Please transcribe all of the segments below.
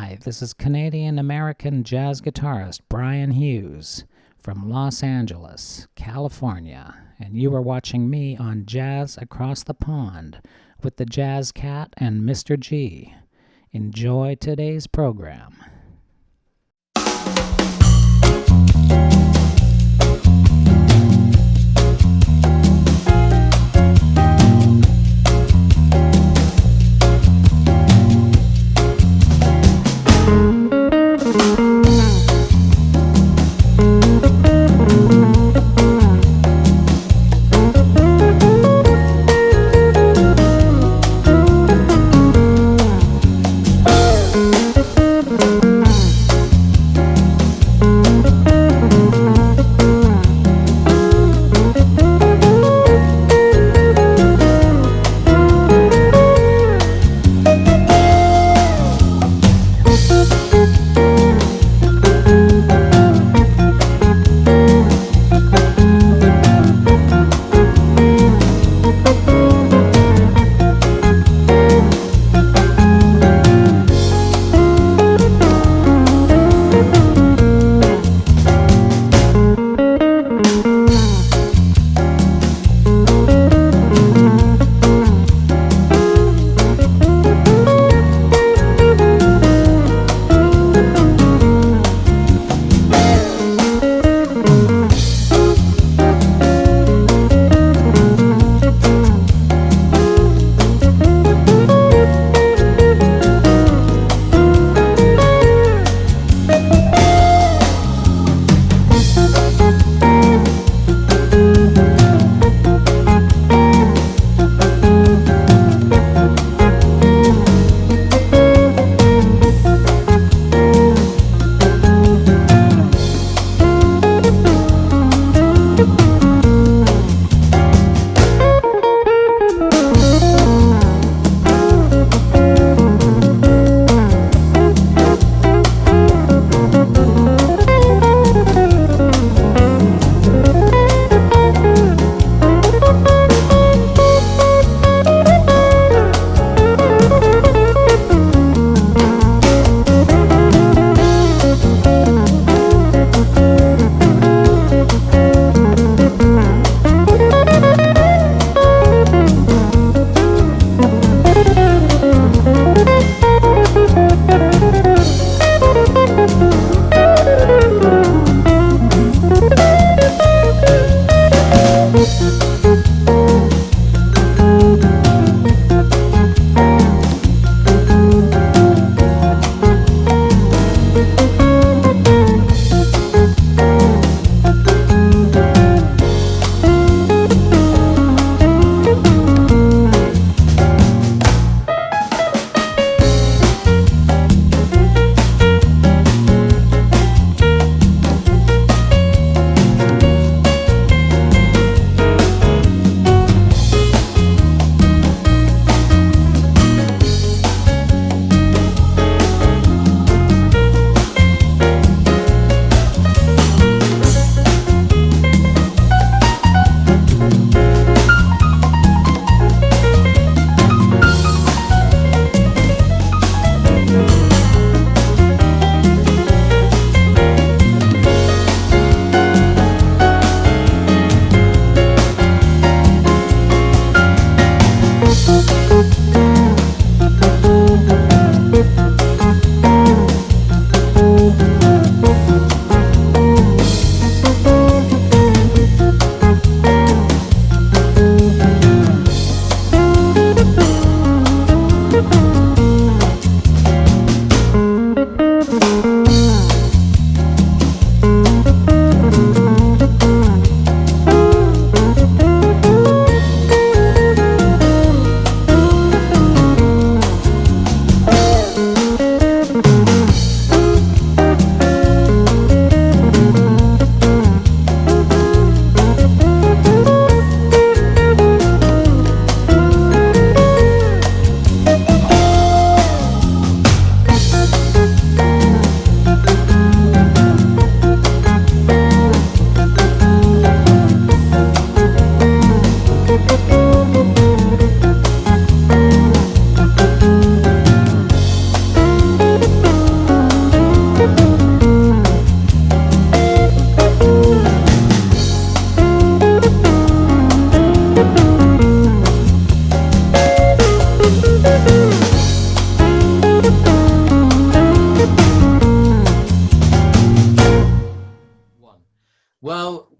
Hi, this is Canadian-American jazz guitarist Brian Hughes from Los Angeles, California, and you are watching me on Jazz Across the Pond with the Jazz Cat and Mr. G. Enjoy today's program.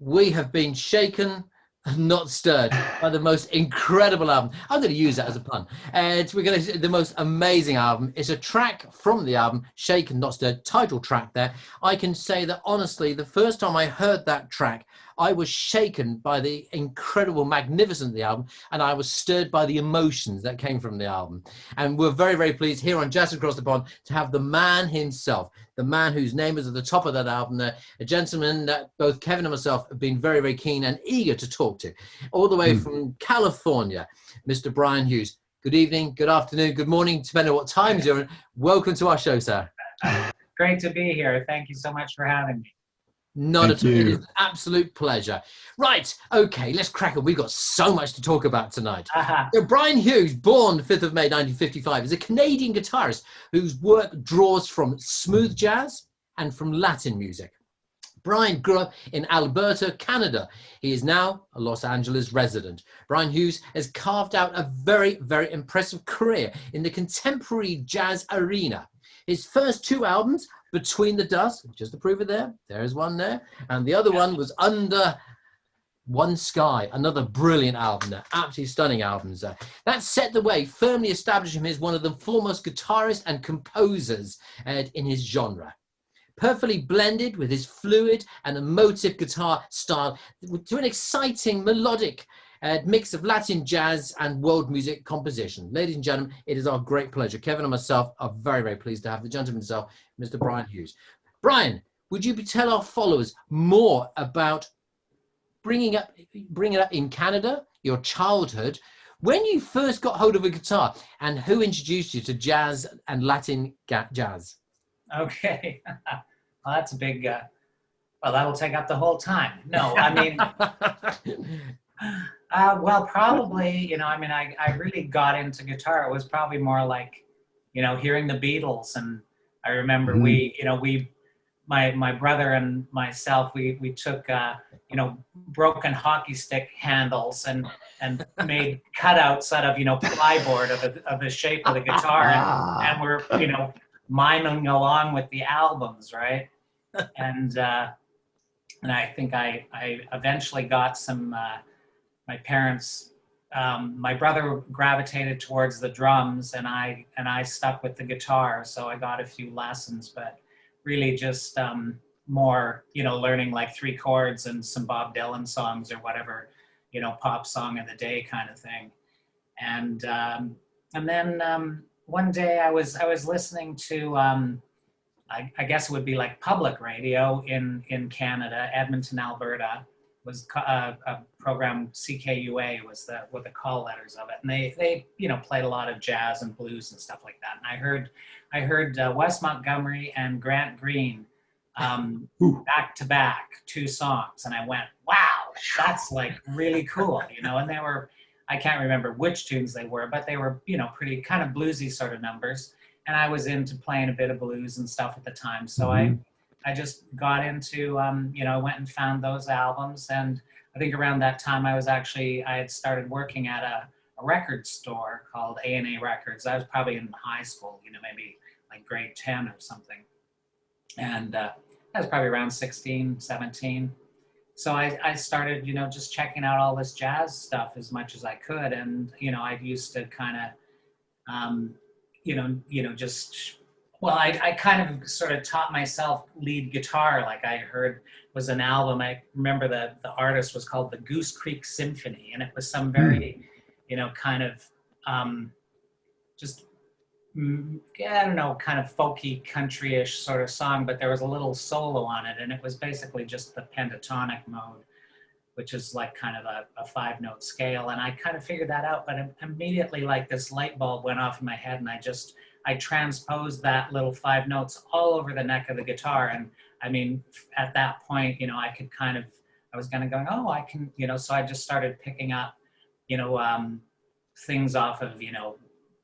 we have been shaken and not stirred by the most incredible album. I'm going to use that as a pun. We're going to the most amazing album. It's a track from the album, Shaken Not Stirred, title track there. I can say that honestly, the first time I heard that track, I was shaken by the incredible magnificence of the album, and I was stirred by the emotions that came from the album. And we're very, very pleased here on Jazz Across the Pond to have the man himself, the man whose name is at the top of that album there, a gentleman that both Kevin and myself have been very, very keen and eager to talk to, all the way from California, Mr. Brian Hughes. Good evening, good afternoon, good morning, depending on what time you're in. Welcome to our show, sir. Great to be here. Thank you so much for having me. Not at all. It is an absolute pleasure. Right. Okay, let's crack on. We've got so much to talk about tonight. So Brian Hughes, born 5th of May 1955, is a Canadian guitarist whose work draws from smooth jazz and from Latin music. Brian grew up in Alberta, Canada. He is now a Los Angeles resident. Brian Hughes has carved out a very, very impressive career in the contemporary jazz arena. His first two albums, Between the Dust, just to prove it there is one there, and the other one was Under One Sky, another brilliant album there, absolutely stunning albums there. That set the way, firmly establishing him as one of the foremost guitarists and composers in his genre. Perfectly blended with his fluid and emotive guitar style to an exciting melodic mix of Latin jazz and world music composition. Ladies and gentlemen, it is our great pleasure. Kevin and myself are very, very pleased to have the gentleman himself, Mr. Brian Hughes. Brian, would you tell our followers more about bringing up in Canada, your childhood, when you first got hold of a guitar, and who introduced you to jazz and Latin jazz? Okay. Well, that's a big, well, that will take up the whole time. No, I mean, well, probably, I really got into guitar. It was probably more like, hearing the Beatles. And I remember my brother and myself, we took, broken hockey stick handles and made cutouts out of, plyboard of the shape of the guitar. And we're, miming along with the albums, right? And I think I eventually got some, my parents, my brother gravitated towards the drums and I stuck with the guitar. So I got a few lessons, but really just more, learning like 3 chords and some Bob Dylan songs or whatever, pop song of the day kind of thing. And then one day I was listening to, I guess it would be like public radio in Canada, Edmonton, Alberta, was a program, CKUA was were the call letters of it. And they played a lot of jazz and blues and stuff like that. And I heard Wes Montgomery and Grant Green back to back, 2 songs. And I went, wow, that's like really cool, and they were, I can't remember which tunes they were, but they were, pretty kind of bluesy sort of numbers. And I was into playing a bit of blues and stuff at the time. So I just got into, I went and found those albums. And I think around that time I had started working at a record store called A&A Records. I was probably in high school, maybe like grade 10 or something. And I was probably around 16, 17. So I started, just checking out all this jazz stuff as much as I could. And, I used to kind of, I kind of sort of taught myself lead guitar. Like I heard was an album, I remember the artist was called the Goose Creek Symphony. And it was some very, kind of just, I don't know, kind of folky, country-ish sort of song, but there was a little solo on it. And it was basically just the pentatonic mode, which is like kind of a 5-note scale. And I kind of figured that out, but immediately like this light bulb went off in my head and I transposed that little 5 notes all over the neck of the guitar. And I mean, at that point, I could kind of, I was kind of going, oh, I can, so I just started picking up, things off of,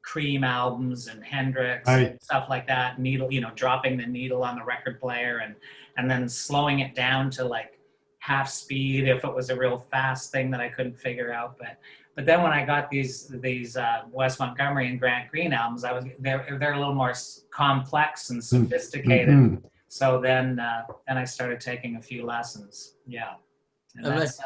Cream albums and Hendrix and stuff like that, needle, dropping the needle on the record player and then slowing it down to like half speed if it was a real fast thing that I couldn't figure out. But then when I got these Wes Montgomery and Grant Green albums, they're a little more complex and sophisticated. So then I started taking a few lessons. Yeah. And that's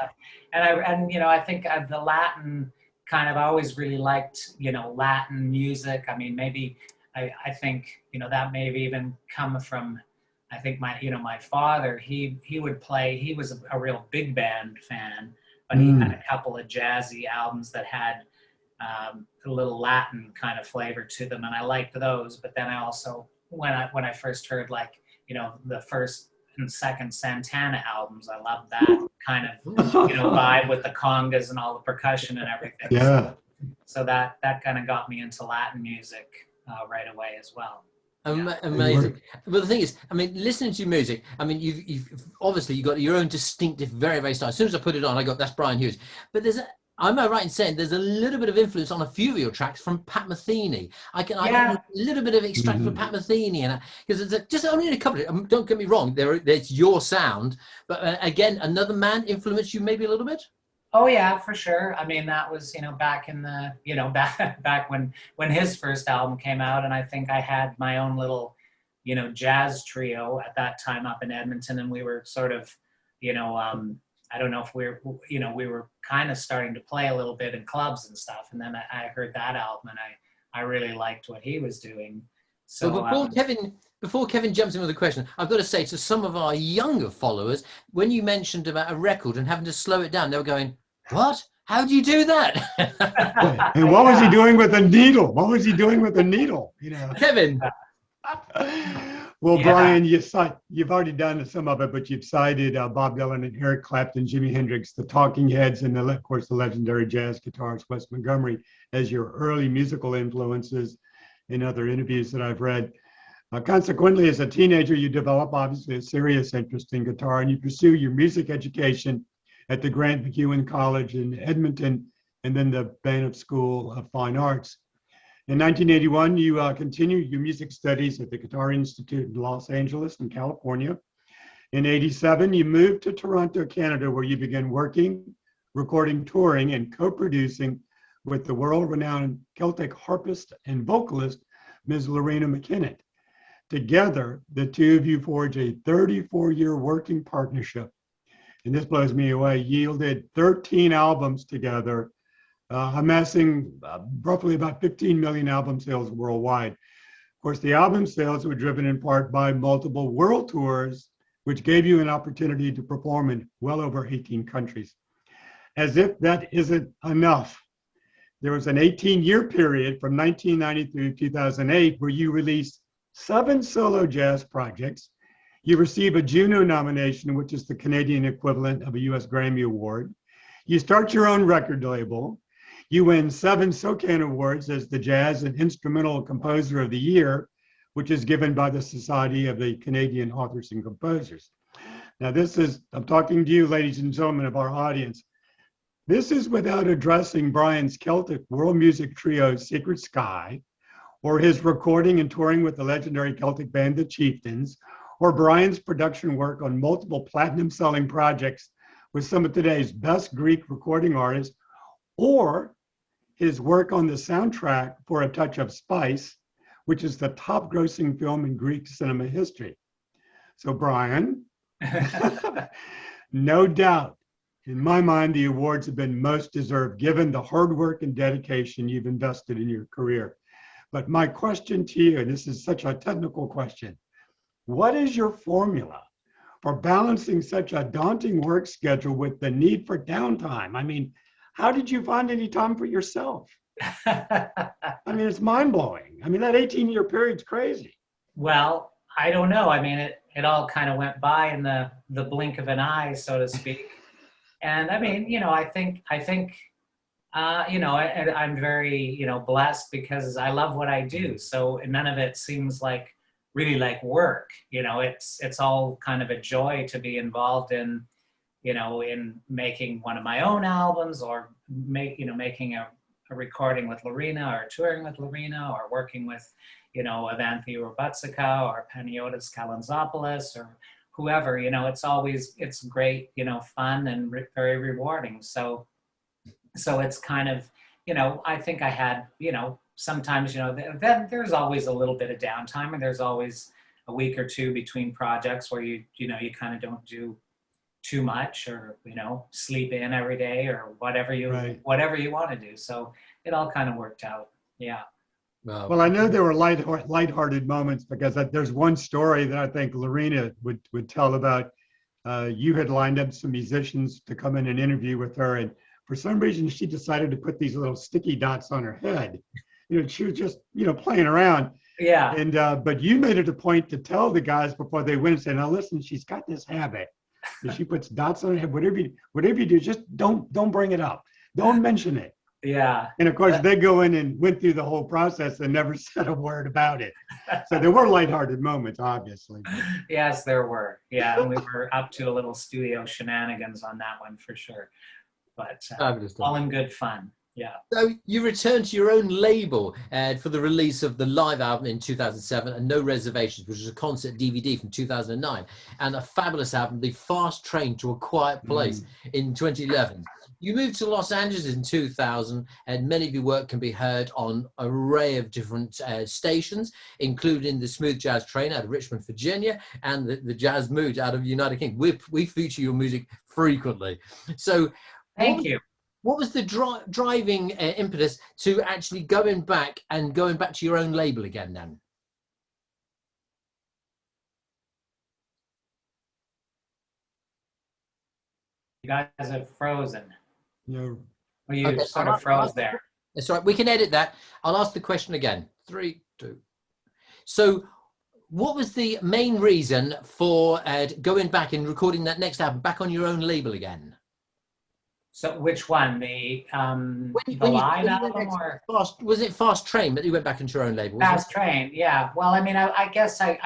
and you know, I think the Latin kind of, I always really liked, you know, Latin music. I mean, maybe I think, you know, that may have even come from, I think my, you know, my father, he would play, he was a real big band fan, but he had a couple of jazzy albums that had a little Latin kind of flavor to them, and I liked those. But then I also, when I first heard, like, you know, the first and second Santana albums, I loved that kind of, you know, vibe with the congas and all the percussion and everything. Yeah. So that kind of got me into Latin music right away as well. Amazing. But the thing is, I mean, listening to your music, I mean, you've obviously you got your own distinctive, very, very style. As soon as I put it on, I got, that's Brian Hughes. But there's a, am I right in saying there's a little bit of influence on a few of your tracks from Pat Metheny? I get a little bit of extract from Pat Metheny, and because it's just only a couple of, don't get me wrong, there's your sound, but again, another man influenced you maybe a little bit. Oh yeah, for sure. I mean, that was, you know, back in the, you know, back when his first album came out, and I think I had my own little, you know, jazz trio at that time up in Edmonton, and we were sort of, you know, I don't know if we were kind of starting to play a little bit in clubs and stuff, and then I heard that album, and I really liked what he was doing. So well, before Kevin jumps in with a question, I've got to say to some of our younger followers, when you mentioned about a record and having to slow it down, they were going, "What? How do you do that?" And what was he doing with a needle? What was he doing with a needle? You know, Kevin. Well, Brian, you've already done some of it, but you've cited Bob Dylan and Eric Clapton, Jimi Hendrix, the Talking Heads, and of course the legendary jazz guitarist Wes Montgomery as your early musical influences in other interviews that I've read. Consequently, as a teenager, you develop obviously a serious interest in guitar, and you pursue your music education at the Grant McEwen College in Edmonton, and then the Banff School of Fine Arts. In 1981, you continued your music studies at the Guitar Institute in Los Angeles in California. In 87, you moved to Toronto, Canada, where you began working, recording, touring, and co-producing with the world-renowned Celtic harpist and vocalist, Ms. Lorena McKinnon. Together, the two of you forged a 34-year working partnership. And this blows me away, yielded 13 albums together, amassing roughly about 15 million album sales worldwide. Of course, the album sales were driven in part by multiple world tours, which gave you an opportunity to perform in well over 18 countries. As if that isn't enough, there was an 18-year period from 1990 through 2008 where you released 7 solo jazz projects. You receive a Juno nomination, which is the Canadian equivalent of a US Grammy Award. You start your own record label. You win 7 SOCAN Awards as the Jazz and Instrumental Composer of the Year, which is given by the Society of the Canadian Authors and Composers. Now I'm talking to you, ladies and gentlemen of our audience. This is without addressing Brian's Celtic world music trio, Secret Sky, or his recording and touring with the legendary Celtic band, The Chieftains, or Brian's production work on multiple platinum-selling projects with some of today's best Greek recording artists, or his work on the soundtrack for A Touch of Spice, which is the top-grossing film in Greek cinema history. So, Brian, no doubt, in my mind, the awards have been most deserved given the hard work and dedication you've invested in your career. But my question to you, and this is such a technical question, what is your formula for balancing such a daunting work schedule with the need for downtime? I mean, how did you find any time for yourself? I mean, it's mind-blowing. I mean, that 18-year period's crazy. Well, I don't know. I mean, it all kind of went by in the blink of an eye, so to speak. And I mean, you know, I think, you know, I'm very, you know, blessed because I love what I do. So none of it seems like really like work. You know, it's all kind of a joy to be involved in, you know, in making one of my own albums, or making a recording with Lorena, or touring with Lorena, or working with, you know, Avanthi Urbatsika or Panagiotis Kalantzopoulos or whoever. You know, it's great, you know, fun and very rewarding. So it's kind of, you know, I think I had, you know, sometimes, you know, then there's always a little bit of downtime, and there's always a week or two between projects where you kind of don't do too much, or sleep in every day, or whatever you Right. want to do. So it all kind of worked out. Yeah. Well, I know there were lighthearted moments, because there's one story that I think Lorena would tell about. You had lined up some musicians to come in and interview with her, and for some reason she decided to put these little sticky dots on her head. She was just playing around. Yeah. And but you made it a point to tell the guys before they went and say, "Now listen, she's got this habit. If she puts dots on her head, whatever you do, just don't bring it up. Don't mention it." Yeah. And of course, they go in and went through the whole process and never said a word about it. So there were lighthearted moments, obviously. Yes, there were. Yeah, and we were up to a little studio shenanigans on that one for sure. But all in good fun. Yeah. So you returned to your own label for the release of the live album in 2007, and No Reservations, which was a concert DVD from 2009, and a fabulous album, The Fast Train to a Quiet Place, in 2011. You moved to Los Angeles in 2000, and many of your work can be heard on an array of different stations, including the Smooth Jazz Train out of Richmond, Virginia, and the Jazz Mood out of United Kingdom. We feature your music frequently. So thank you. What was the driving impetus to actually going back to your own label again then? You guys have frozen. No. Well, you sort of froze there. That's right. We can edit that. I'll ask the question again. 3, 2. So what was the main reason for going back and recording that next album back on your own label again? So which one? The live album, or was it Fast Train that you went back into your own label? Fast Train? Yeah. Well, I mean, I guess I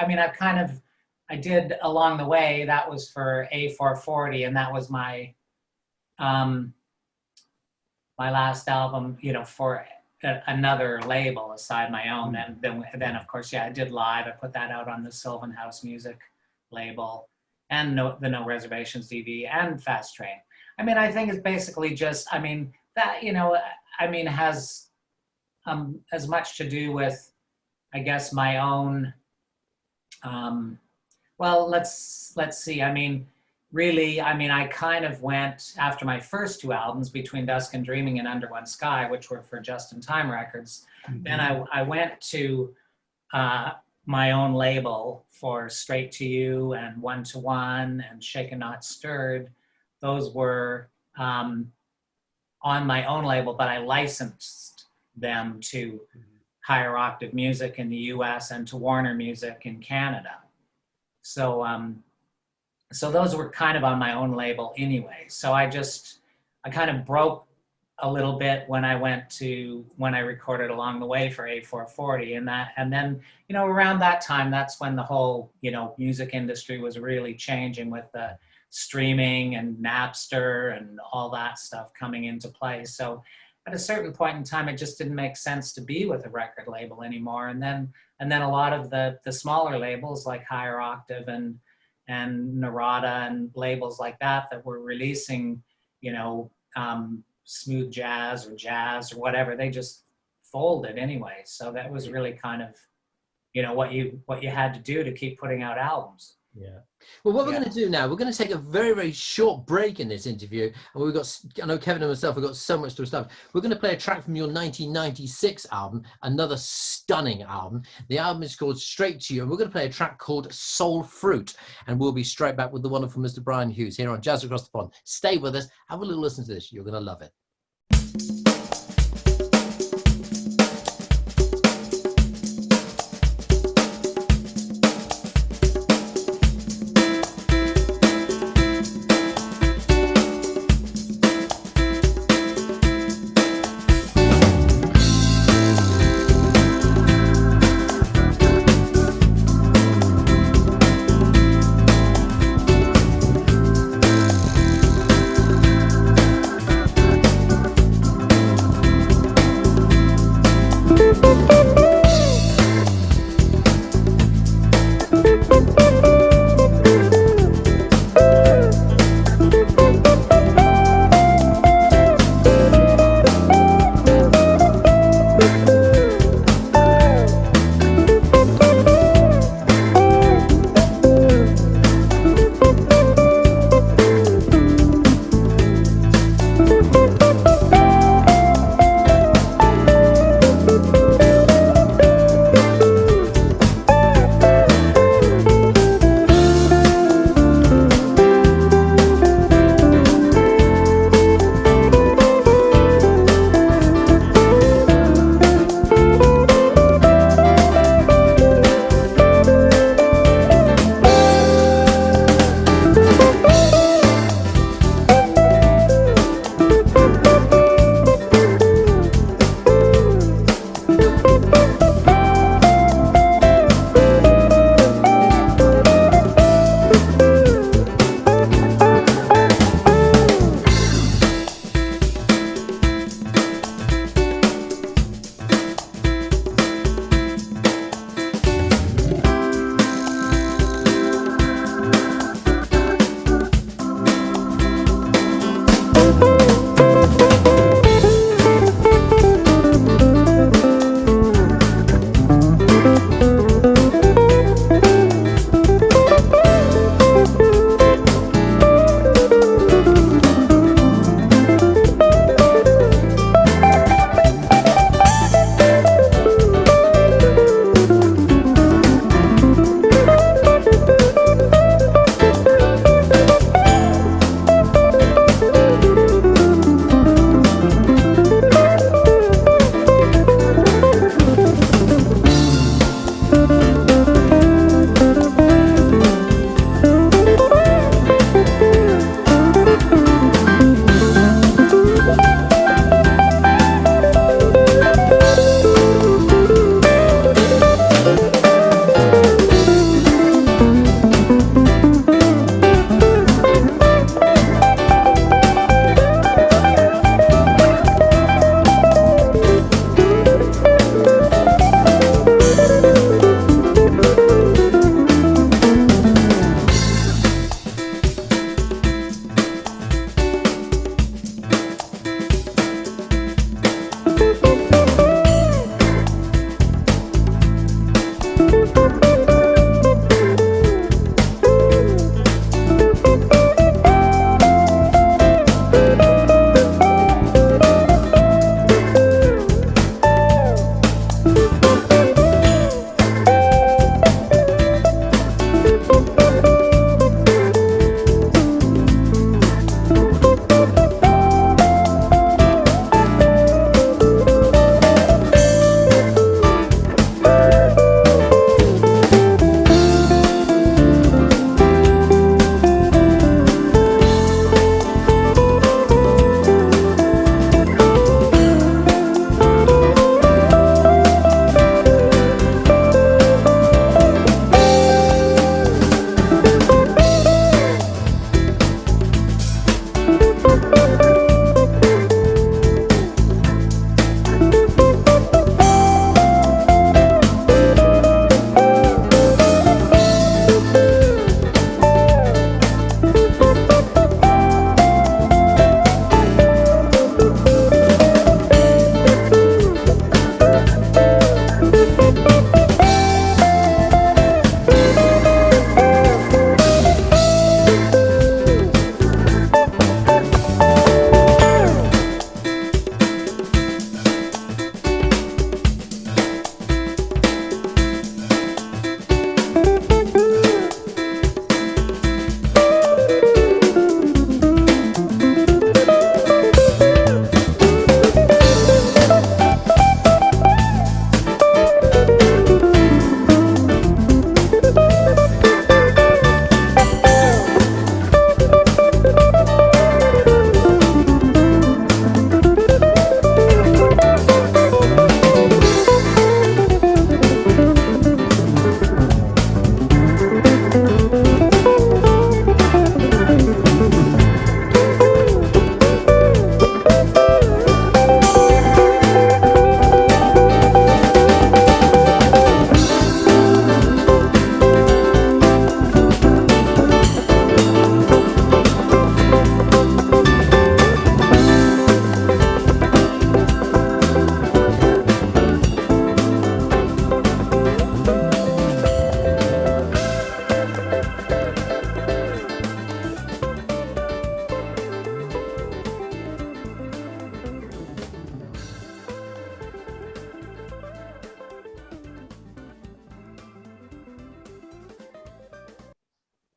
did along the way. That was for A440, and that was my my last album, for another label aside my own. And then of course, I did live. I put that out on the Sylvan House Music label, and the No Reservations DVD, and Fast Train. I mean, I think it's basically just, has as much to do with, I guess, my own, well, let's see. I mean, really, I kind of went after my first 2 albums, Between Dusk and Dreaming and Under One Sky, which were for Just in Time Records. Mm-hmm. Then I went to my own label for Straight to You and One to One and Shaken Not Stirred. Those were on my own label, but I licensed them to Higher Octave Music in the US and to Warner Music in Canada. So so those were kind of on my own label anyway. So I kind of broke a little bit when I recorded along the way for A440, and then around that time, that's when the whole music industry was really changing with the streaming and Napster and all that stuff coming into play. So at a certain point in time, it just didn't make sense to be with a record label anymore. And then a lot of the smaller labels like Higher Octave and Narada and labels like that were releasing, smooth jazz or whatever, they just folded anyway. So that was really kind of, what you had to do to keep putting out albums. Yeah. Well, what we're going to do now, we're going to take a very, very short break in this interview. And I know Kevin and myself, we've got so much to stuff. We're going to play a track from your 1996 album, another stunning album. The album is called Straight to You. And we're going to play a track called Soul Fruit. And we'll be straight back with the wonderful Mr. Brian Hughes here on Jazz Across the Pond. Stay with us. Have a little listen to this. You're going to love it.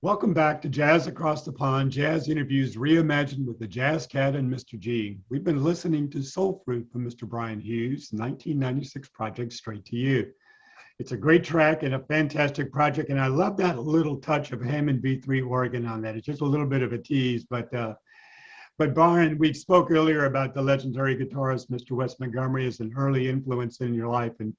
Welcome back to Jazz Across the Pond, Jazz Interviews Reimagined with the Jazz Cat and Mr. G. We've been listening to Soul Fruit from Mr. Brian Hughes' 1996 project, Straight to You. It's a great track and a fantastic project, and I love that little touch of Hammond B3 organ on that. It's just a little bit of a tease, but Brian, we spoke earlier about the legendary guitarist, Mr. Wes Montgomery, as an early influence in your life, and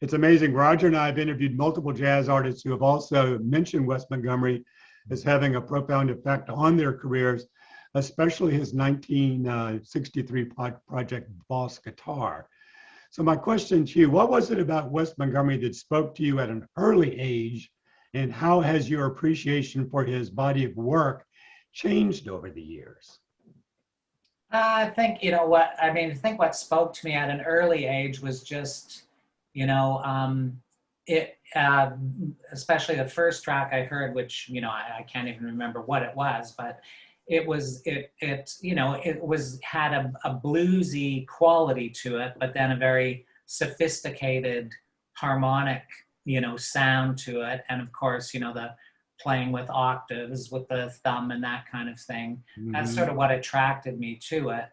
it's amazing. Roger and I have interviewed multiple jazz artists who have also mentioned Wes Montgomery as having a profound effect on their careers, especially his 1963 project, Boss Guitar. So my question to you, what was it about Wes Montgomery that spoke to you at an early age, and how has your appreciation for his body of work changed over the years? I think, I think what spoke to me at an early age was just, especially the first track I heard, which, I can't even remember what it was, but it had a bluesy quality to it, but then a very sophisticated harmonic, sound to it. And of course, the playing with octaves with the thumb and that kind of thing. Mm-hmm. That's sort of what attracted me to it.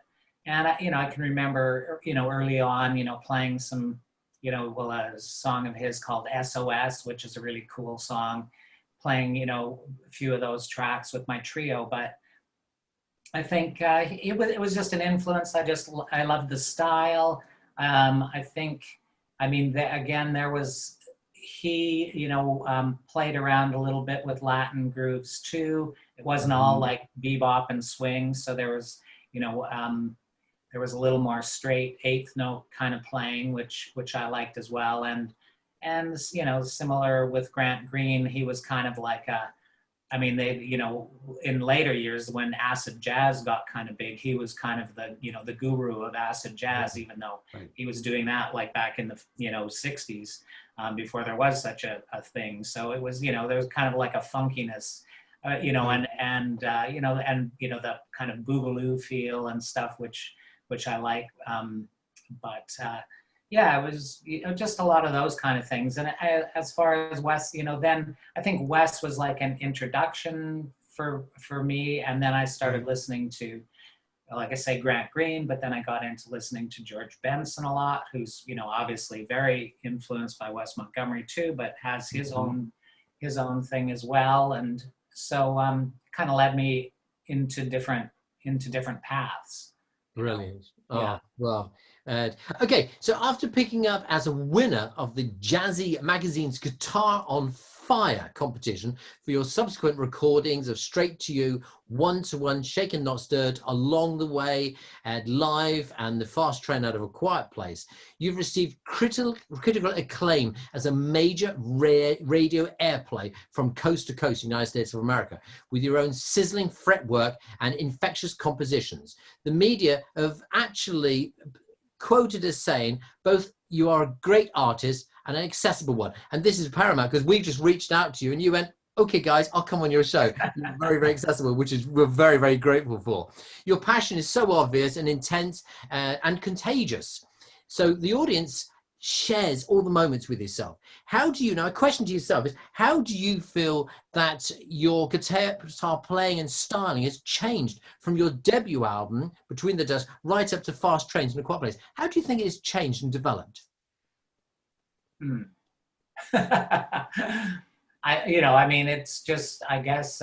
And I can remember, early on, playing some, a song of his called SOS, which is a really cool song, playing, a few of those tracks with my trio. But I think it was just an influence. I loved the style. He played around a little bit with Latin grooves too. It wasn't all like bebop and swing. So there was, there was a little more straight eighth note kind of playing, which I liked as well. And similar with Grant Green, he was kind of like in later years when acid jazz got kind of big, he was kind of the guru of acid jazz, even though he was doing that like back in the 60s, before there was such a thing. So it was, there was kind of like a funkiness, and the kind of boogaloo feel and stuff, which I like. It was just a lot of those kind of things. And as far as Wes, then I think Wes was like an introduction for me. And then I started listening to, like I say, Grant Green, but then I got into listening to George Benson a lot, who's, obviously very influenced by Wes Montgomery too, but has his own thing as well. And so kind of led me into different paths. Brilliant. Oh, well. Okay, so after picking up as a winner of the Jazzy Magazine's Guitar on Fire competition for your subsequent recordings of Straight to You, One-to-One, Shaken Not Stirred, Along the Way, and Live, and The Fast Train Out of a Quiet Place, you've received critical acclaim as a major radio airplay from coast to coast in the United States of America, with your own sizzling fretwork and infectious compositions. The media have actually quoted as saying both you are a great artist and an accessible one, and this is paramount because we've just reached out to you and you went, okay guys, I'll come on your show. You're very, very accessible, which is we're very, very grateful for. Your passion is so obvious and intense and contagious, so the audience shares all the moments with yourself. How do you, now a question to yourself is, how do you feel that your guitar playing and styling has changed from your debut album, Between the Dust, right up to Fast Trains and A Quiet Place? How do you think it has changed and developed? It's just, I guess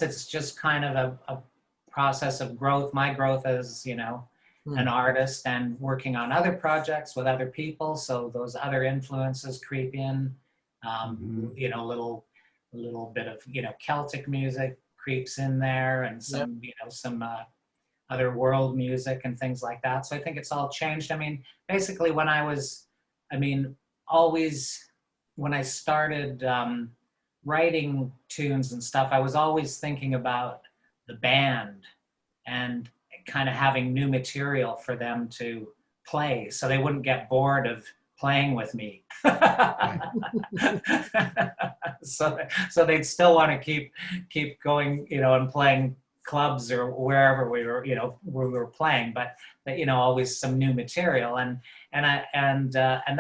it's just kind of a process of growth. My growth as, an artist and working on other projects with other people. So those other influences creep in, a little bit of, Celtic music creeps in there, and some, some other world music and things like that. So I think it's all changed. Basically when I was, always, when I started writing tunes and stuff, I was always thinking about the band and kind of having new material for them to play so they wouldn't get bored of playing with me. so they'd still want to keep going, and playing clubs or wherever we were, where we were playing, but always some new material, and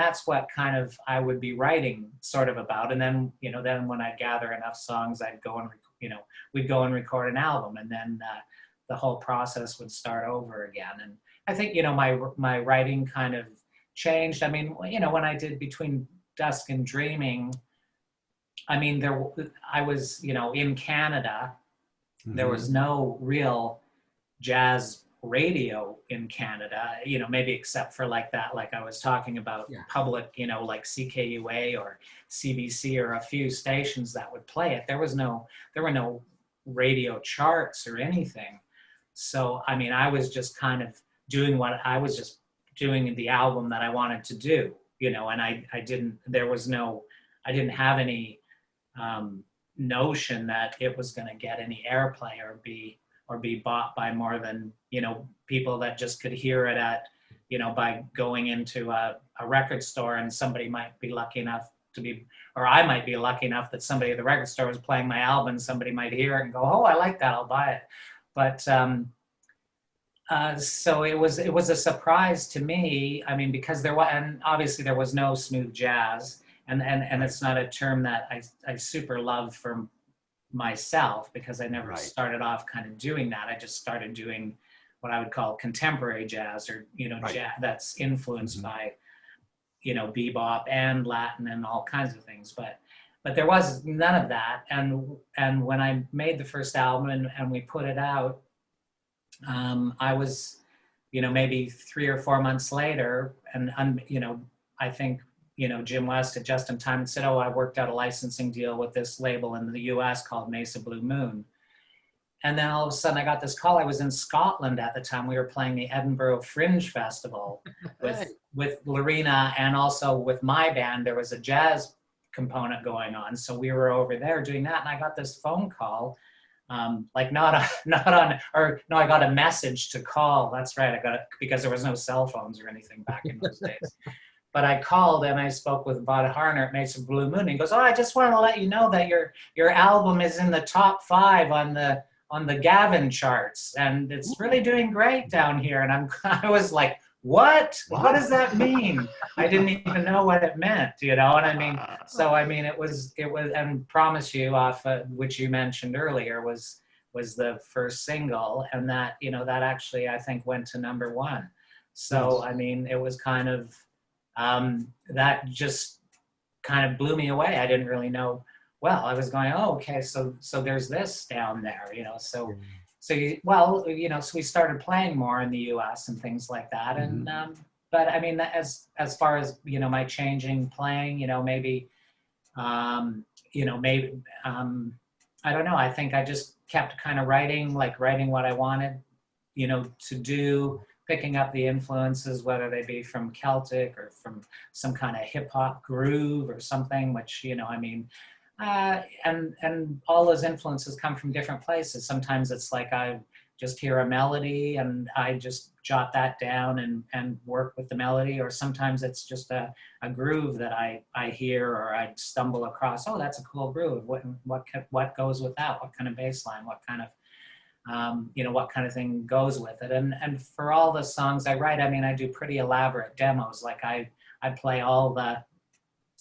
that's what kind of I would be writing sort of about. And then then when I'd gather enough songs, I'd go and we'd go and record an album, and then the whole process would start over again. And I think my writing kind of changed. I mean, when I did Between Dusk and Dreaming, I mean, I was in Canada. There was no real jazz radio in Canada, maybe except for like I was talking about, public, like CKUA or CBC or a few stations that would play it. There were no radio charts or anything. So, I mean, I was just kind of doing the album that I wanted to do, and I didn't have any notion that it was going to get any airplay or be bought by more than people that just could hear it at by going into a record store, and somebody might be lucky enough or I might be lucky enough that somebody at the record store was playing my album. Somebody might hear it and go, oh, I like that, I'll buy it. But so it was a surprise to me. I mean, because and obviously there was no smooth jazz. And it's not a term that I super love for myself, because I never started off kind of doing that. I just started doing what I would call contemporary jazz, or jazz that's influenced by bebop and Latin and all kinds of things. But there was none of that. And when I made the first album and we put it out, I was maybe 3 or 4 months later, and I think Jim West had just in time and said, oh, I worked out a licensing deal with this label in the US called Mesa Blue Moon. And then all of a sudden I got this call. I was in Scotland at the time. We were playing the Edinburgh Fringe Festival with Lorena, and also with my band. There was a jazz component going on. So we were over there doing that. And I got this phone call, I got a message to call. That's right. I got it because there was no cell phones or anything back in those days. But I called and I spoke with Bud Harner at Mesa Blue Moon. He goes, oh, I just want to let you know that your album is in the top 5 on the Gavin charts, and it's really doing great down here. And I was like, what? What does that mean? I didn't even know what it meant, And I mean, so I mean, it was, and Promise You off, which you mentioned earlier, was the first single, and that that actually I think went to #1. So I mean, it was kind of. That just kind of blew me away. I didn't really know. Well, I was going, oh, okay, so there's this down there, So we started playing more in the U.S. and things like that. And but I mean, as far as my changing playing, maybe I don't know. I think I just kept kind of writing what I wanted, to do. Picking up the influences, whether they be from Celtic or from some kind of hip hop groove or something, which, I mean, and all those influences come from different places. Sometimes it's like I just hear a melody and I just jot that down and work with the melody, or sometimes it's just a groove that I hear or I stumble across. Oh, that's a cool groove. What goes with that? What kind of bass line? What kind of what kind of thing goes with it. And for all the songs I write, I mean, I do pretty elaborate demos. Like I play all the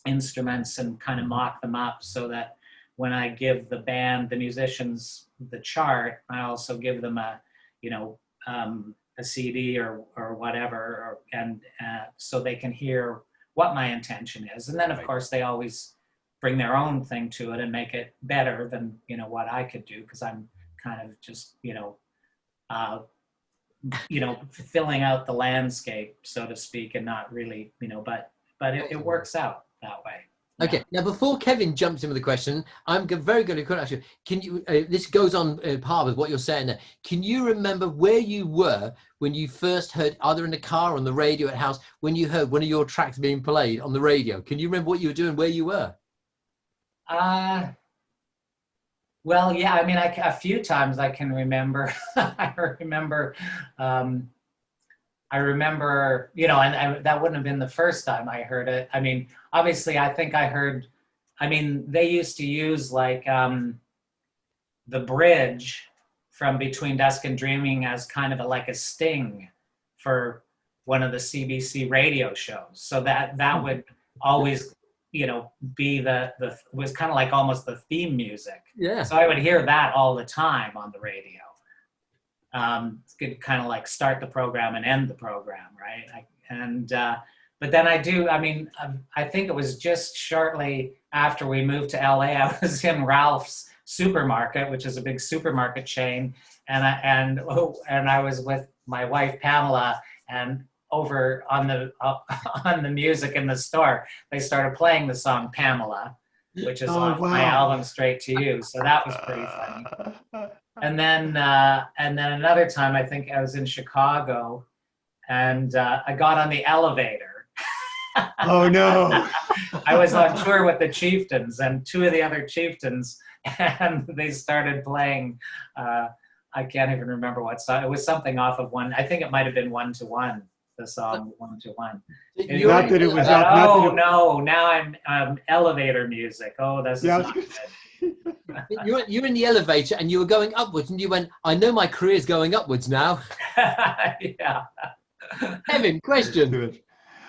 instruments and kind of mock them up, so that when I give the musicians the chart, I also give them a CD or whatever, and so they can hear what my intention is. And then of course they always bring their own thing to it and make it better than, what I could do, because I'm kind of just, filling out the landscape, so to speak, and not really, but it works out that way. Okay. Now, before Kevin jumps in with the question, I'm very going to ask you, can you, this goes on par with what you're saying there. Can you remember where you were when you first heard, either in the car or on the radio at house, when you heard one of your tracks being played on the radio? Can you remember what you were doing, where you were? Well, yeah, I mean, a few times I can remember. I remember, and that wouldn't have been the first time I heard it. I mean, obviously, I think they used to use the bridge from Between Dusk and Dreaming as kind of like a sting for one of the CBC radio shows. So that would always, you know, be was kind of like almost the theme music. Yeah. So I would hear that all the time on the radio. It could kind of like start the program and end the program, right? But then I think it was just shortly after we moved to LA, I was in Ralph's Supermarket, which is a big supermarket chain, and I was with my wife Pamela, and over on the music in the store, they started playing the song Pamela, which is off my album Straight to You. So that was pretty funny. And then another time, I think I was in Chicago, and I got on the elevator. Oh no! I was on tour with the Chieftains and two of the other Chieftains, and they started playing. I can't even remember what song. It was something off of one. I think it might have been 1 to 1. The song 1 to 1. Not that it was. No! Now I'm elevator music. Oh, that's not good. You're in the elevator and you were going upwards, and you went, I know my career's going upwards now. Yeah. Kevin, question.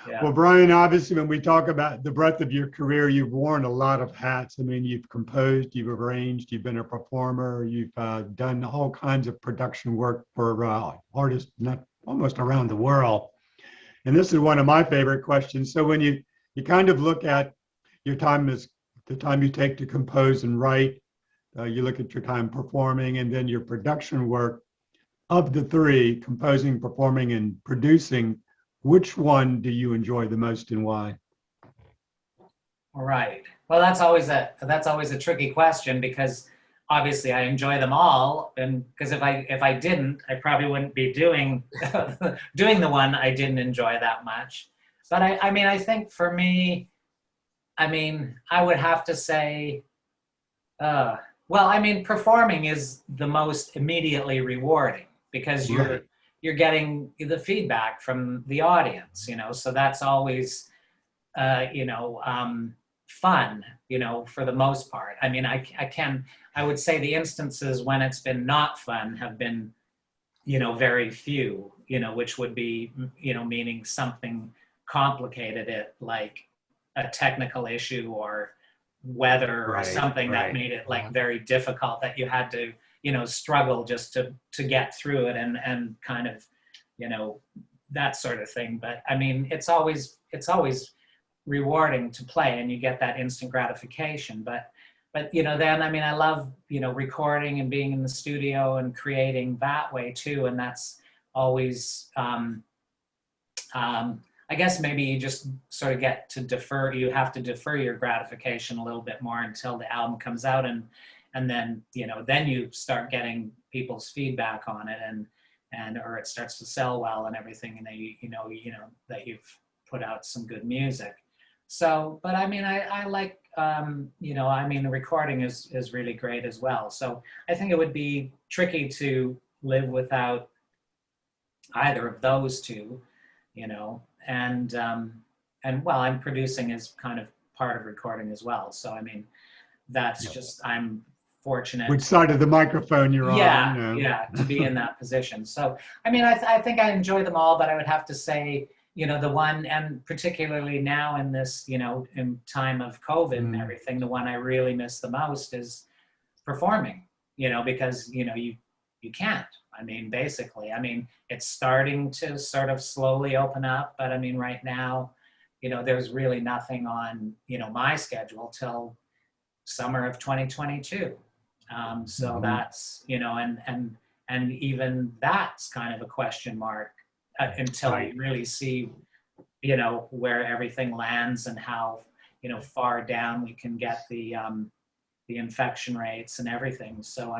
Yeah. Well, Brian, obviously, when we talk about the breadth of your career, you've worn a lot of hats. I mean, you've composed, you've arranged, you've been a performer, you've done all kinds of production work for artists almost around the world. And this is one of my favorite questions. So when you kind of look at your time as the time you take to compose and write, you look at your time performing, and then your production work. Of the three, composing, performing, and producing, which one do you enjoy the most and why? All right. Well, that's always a tricky question, because obviously I enjoy them all, and because if I didn't, I probably wouldn't be doing the one I didn't enjoy that much. But I think for me, I would have to say, performing is the most immediately rewarding, because you're getting the feedback from the audience, you know, so that's always, fun, you know, for the most part. I mean, I would say the instances when it's been not fun have been, you know, very few, you know, which would be, you know, meaning something complicated, like a technical issue or weather or something that made it like very difficult, that you had to, you know, struggle just to get through it and kind of, you know, that sort of thing. But I mean, it's always rewarding to play, and you get that instant gratification. But you know, then I love, you know, recording and being in the studio and creating that way too. And that's always, I guess maybe you just sort of get to defer. You have to defer your gratification a little bit more until the album comes out, and then, you know, then you start getting people's feedback on it, or it starts to sell well and everything, and then you know that you've put out some good music. So, but I like, the recording is really great as well. So I think it would be tricky to live without either of those two, you know. And well, I'm producing as kind of part of recording as well. So that's just, I'm fortunate. Which side of the microphone you're on? Yeah, to be in that position. So I think I enjoy them all, but I would have to say, you know, the one, and particularly now in this, you know, in time of COVID and everything, the one I really miss the most is performing, you know, because, you know, you can't. Basically, it's starting to sort of slowly open up, but right now, you know, there's really nothing on, you know, my schedule till summer of 2022. So that's, you know, and even that's kind of a question mark until we really see, you know, where everything lands and how, you know, far down we can get the infection rates and everything. So,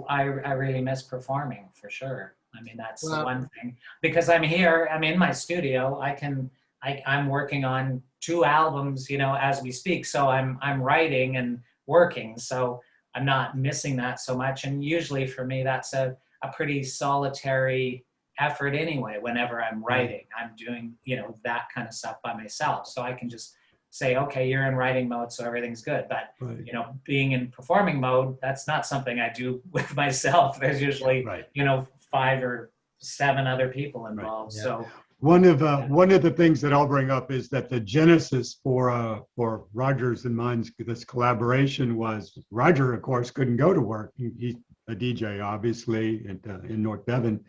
I really miss performing for sure. That's the one thing, because I'm here, I'm in my studio, I'm working on 2 albums, you know, as we speak. So I'm writing and working, so I'm not missing that so much. And usually for me, that's a pretty solitary effort anyway. Whenever I'm writing, I'm doing, you know, that kind of stuff by myself. So I can just say, okay, you're in writing mode, so everything's good. But you know, being in performing mode, that's not something I do with myself. There's usually you know 5 or 7 other people involved. So one of the things that I'll bring up is that the genesis for Roger's and mine's this collaboration was Roger, of course, couldn't go to work. He's a DJ, obviously, in North Devon,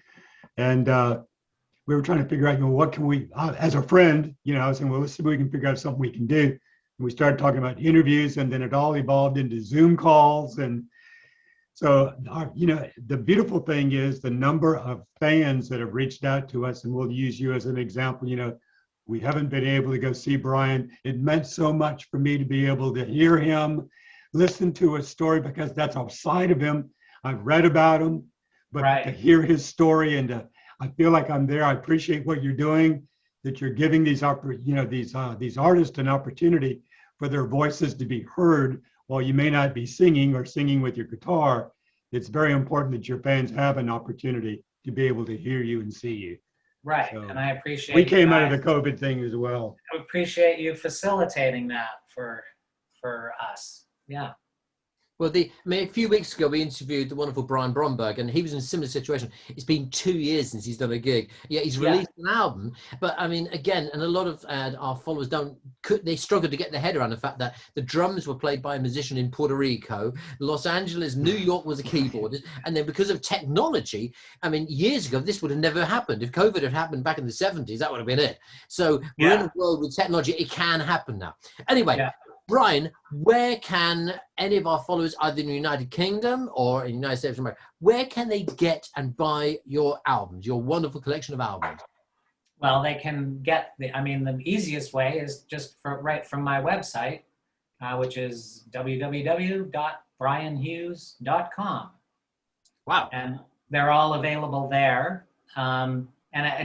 and we were trying to figure out, you know, what can we, as a friend, you know, I was saying, well, let's see if we can figure out something we can do. And we started talking about interviews, and then it all evolved into Zoom calls. And so, you know, the beautiful thing is the number of fans that have reached out to us, and we'll use you as an example. You know, we haven't been able to go see Brian. It meant so much for me to be able to hear him, listen to his story, because that's outside of him. I've read about him, but to hear his story and I feel like I'm there. I appreciate what you're doing, that you're giving these, you know, these artists an opportunity for their voices to be heard while you may not be singing or singing with your guitar. It's very important that your fans have an opportunity to be able to hear you and see you. Right, So and I appreciate. We came out of the COVID thing as well. I appreciate you facilitating that for us. Yeah. Well, I mean, a few weeks ago, we interviewed the wonderful Brian Bromberg, and he was in a similar situation. It's been 2 years since he's done a gig. Yeah, he's released an album, but I mean, again, and a lot of our followers they struggle to get their head around the fact that the drums were played by a musician in Puerto Rico, Los Angeles, New York was a keyboardist, and then because of technology, I mean, years ago, this would have never happened. If COVID had happened back in the 70s, that would have been it. So we're in a world with technology, it can happen now. Anyway. Brian, where can any of our followers, either in the United Kingdom or in the United States of America, where can they get and buy your albums, your wonderful collection of albums? Well, they can get the easiest way is just right from my website, which is www.brianhughes.com. Wow. And they're all available there. And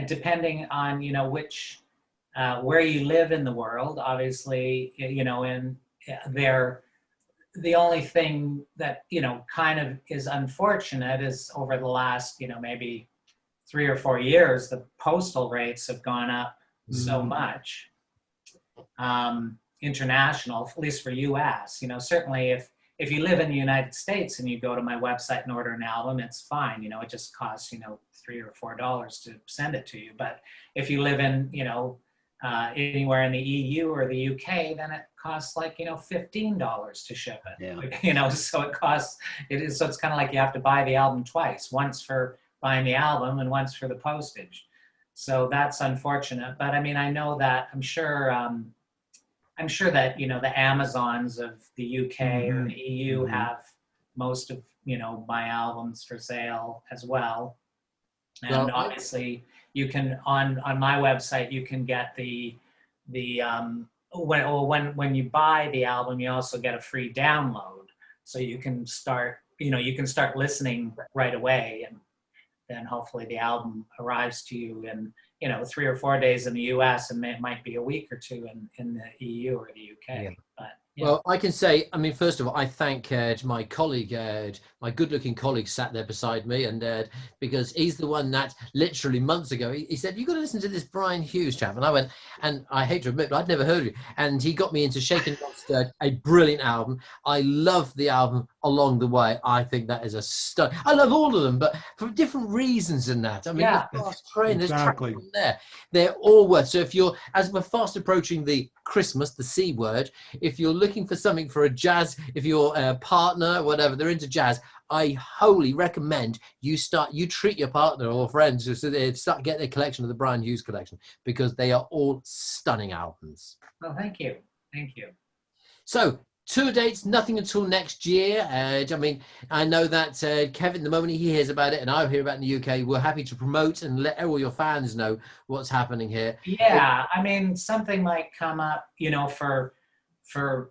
depending on, you know, which, where you live in the world, obviously, you know, and the only thing that, you know, kind of is unfortunate is over the last, you know, maybe 3 or 4 years, the postal rates have gone up so much. International, at least for US, you know, certainly if you live in the United States and you go to my website and order an album, it's fine. You know, it just costs, you know, $3 or $4 to send it to you. But if you live in, you know, anywhere in the EU or the UK, then it costs like, you know, $15 to ship it. Yeah. You know, so it's kind of like you have to buy the album twice, once for buying the album and once for the postage. So that's unfortunate. But I mean, I know that I'm sure that, you know, the Amazons of the UK or the EU have most of, you know, my albums for sale as well. And obviously you can on my website you can get when you buy the album, you also get a free download, so you can start listening right away, and then hopefully the album arrives to you in, you know, 3 or 4 days in the US, and it might be a week or two in the EU or the UK. But well, I can say, I mean, first of all, I thank my colleague, my good-looking colleague sat there beside me, and because he's the one that literally months ago, he said, "You've got to listen to this Brian Hughes chap." And I went, and I hate to admit, but I'd never heard of you. And he got me into Shaken Not Stirred, a brilliant album. I love the album along the way. I think that is a stud. I love all of them, but for different reasons than that. I mean, the Fast Train, there's tracks on there. They're all worth. So if you're, as we're fast approaching the Christmas, the C word, if you're looking for something for a jazz, if you're a partner, whatever, they're into jazz, I wholly recommend you treat your partner or friends so they start getting a collection of the Brian Hughes collection, because they are all stunning albums. Well, thank you. So tour dates, nothing until next year. I mean, I know that Kevin, the moment he hears about it, and I hear about it in the UK, we're happy to promote and let all your fans know what's happening here. Yeah, I mean, something might come up, you know, for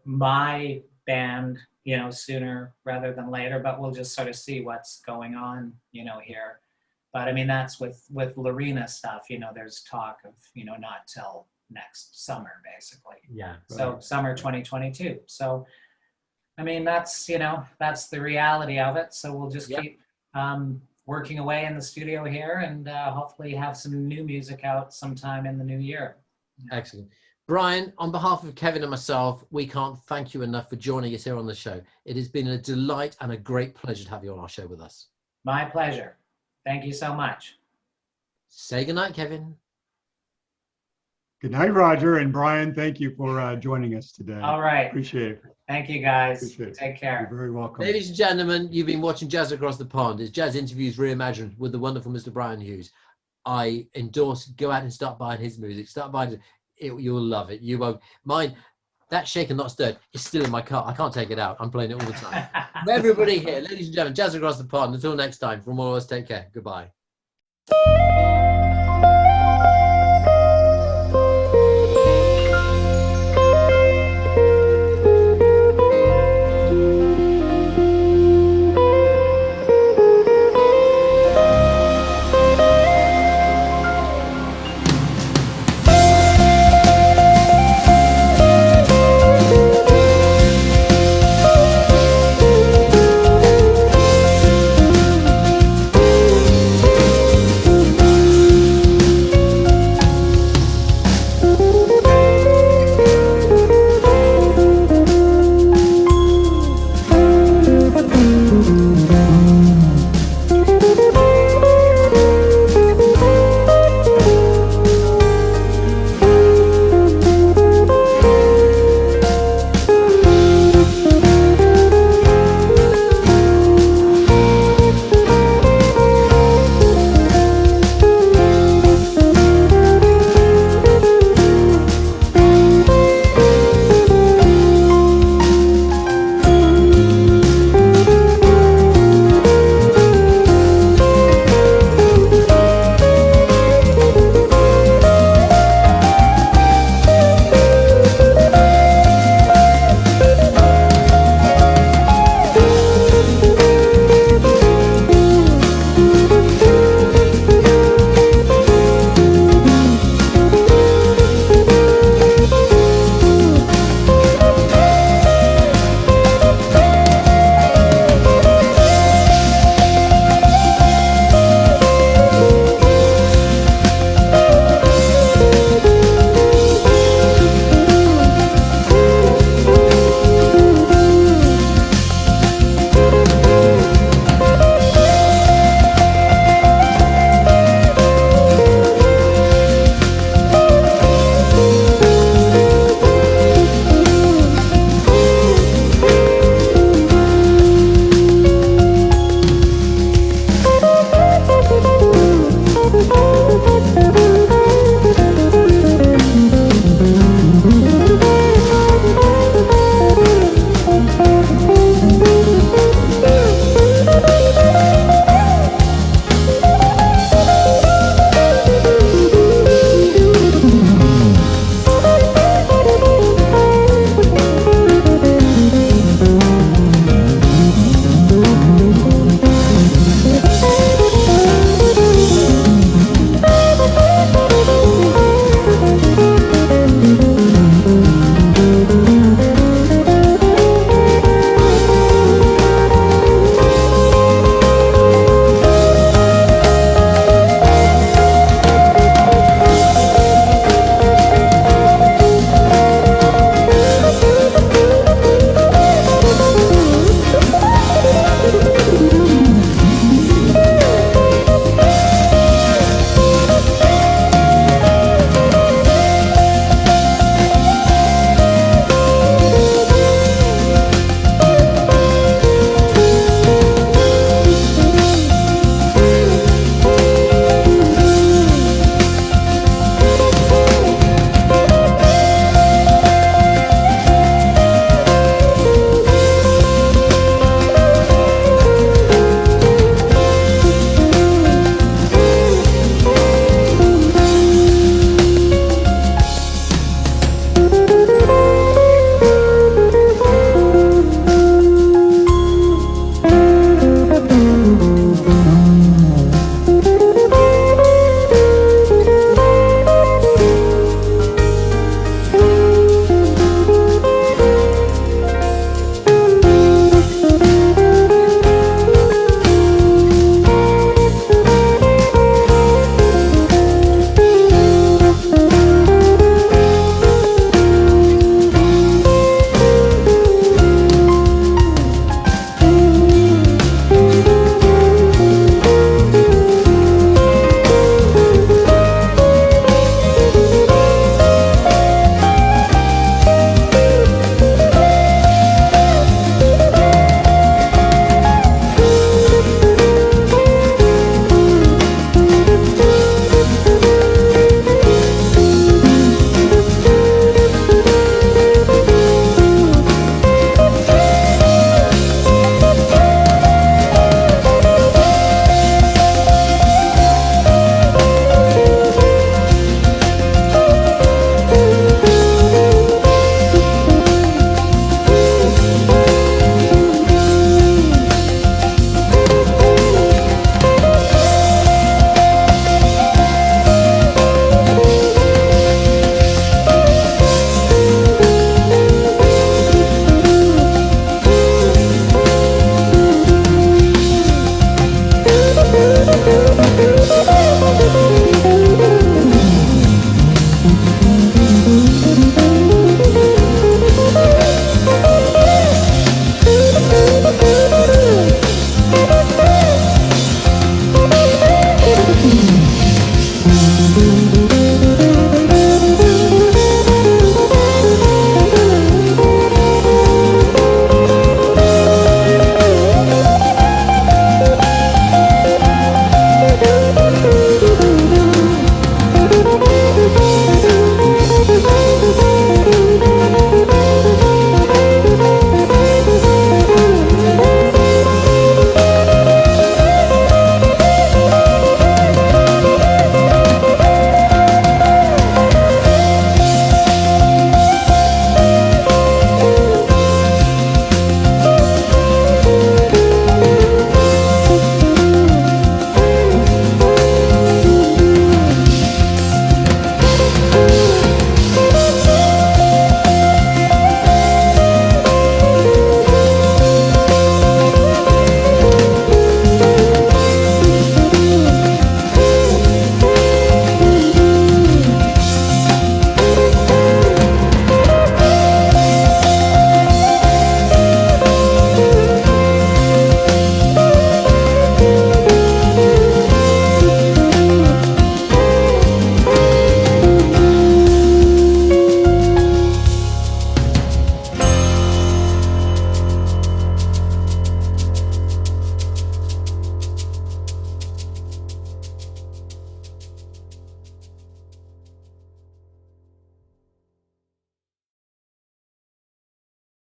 my band, you know, sooner rather than later, but we'll just sort of see what's going on, you know, here. But I mean, that's with Lorena stuff, you know, there's talk of, you know, not till next summer, basically. Yeah. So summer 2022. So, I mean, that's, you know, that's the reality of it. So we'll just keep working away in the studio here, and hopefully have some new music out sometime in the new year. Excellent. Brian, on behalf of Kevin and myself, we can't thank you enough for joining us here on the show. It has been a delight and a great pleasure to have you on our show with us. My pleasure. Thank you so much. Say goodnight, Kevin. Good night, Roger. And Brian, thank you for joining us today. All right. Appreciate it. Thank you, guys. Appreciate it. Take care. You're very welcome. Ladies and gentlemen, you've been watching Jazz Across the Pond. It's Jazz Interviews Reimagined with the wonderful Mr. Brian Hughes. I endorse, go out and start buying his music. Start buying it. You'll love it. You won't. Mine, that Shaken Not Stirred is still in my car. I can't take it out. I'm playing it all the time. For everybody here, ladies and gentlemen, Jazz Across the Pond. Until next time, from all of us, take care. Goodbye.